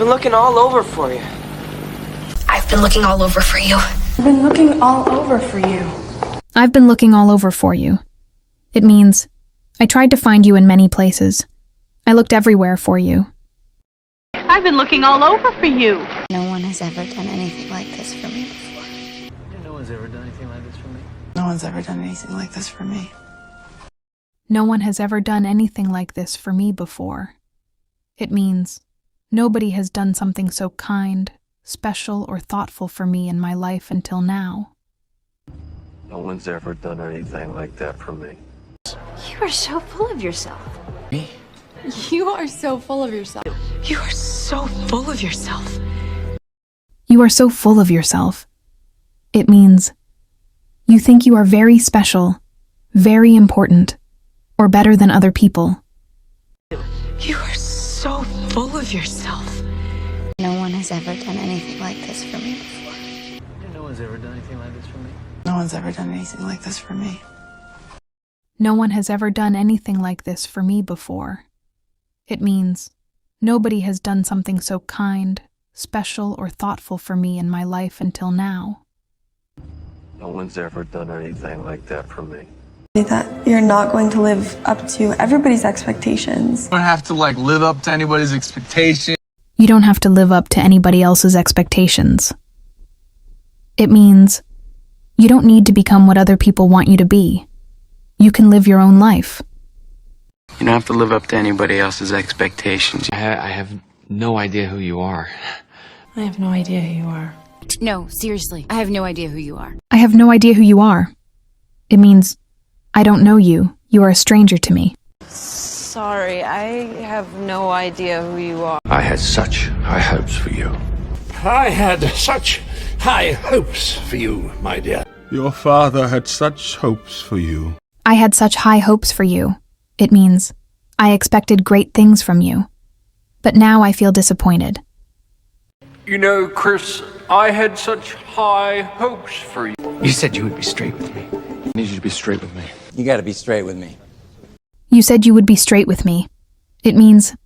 been looking all over for you. I've been looking all over for you. I've been looking all over for you. I've been looking all over for you. It means, I tried to find you in many places. I looked everywhere for you. I've been looking all over for you. No one has ever done anything like this for me before. No one's ever done anything like this for me. No one's ever done anything like this for me. No one has ever done anything like this for me before. It means, nobody has done something so kind, special, or thoughtful for me in my life until now. No one's ever done anything like that for me. You are so full of yourself. Me? You are so full of yourself. You are so full of yourself. You are so full of yourself. It means, you think you are very special, very important, or better than other people. You are so full of yourself. No one has ever done anything like this for me before. No one's ever done anything like this for me. No one's ever done anything like this for me. No one has ever done anything like this for me before. It means, nobody has done something so kind, special, or thoughtful for me in my life until now. No one's ever done anything like that for me. That you're not going to live up to everybody's expectations. You don't have to live up to anybody's expectation. You don't have to live up to anybody else's expectations. It means, you don't need to become what other people want you to be. You can live your own life. You don't have to live up to anybody else's expectations. I have no idea who you are. I have no idea who you are. No, seriously, I have no idea who you are. I have no idea who you are. It means, I don't know you. You are a stranger to me. Sorry, I have no idea who you are. I had such high hopes for you. I had such high hopes for you, my dear. Your father had such hopes for you. I had such high hopes for you. It means, I expected great things from you. But now I feel disappointed. You know, Chris, I had such high hopes for you. You said you would be straight with me. I need you to be straight with me. You gotta be straight with me. You said you would be straight with me. It means,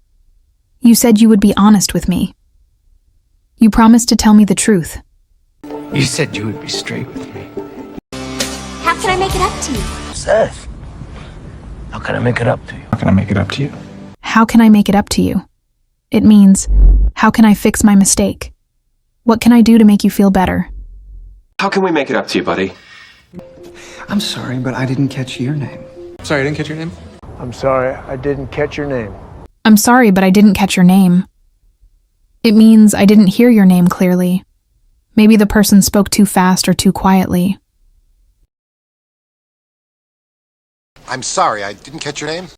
you said you would be honest with me. You promised to tell me the truth. You said you would be straight with me. How can I make it up to you? Seth, how can I make it up to you? How can I make it up to you? How can I make it up to you? It means, how can I fix my mistake? What can I do to make you feel better? How can we make it up to you, buddy? I'm sorry, but I didn't catch your name. Sorry, I didn't catch your name. I'm sorry, I didn't catch your name. I'm sorry, but I didn't catch your name. It means I didn't hear your name clearly. Maybe the person spoke too fast or too quietly. I'm sorry, I didn't catch your name.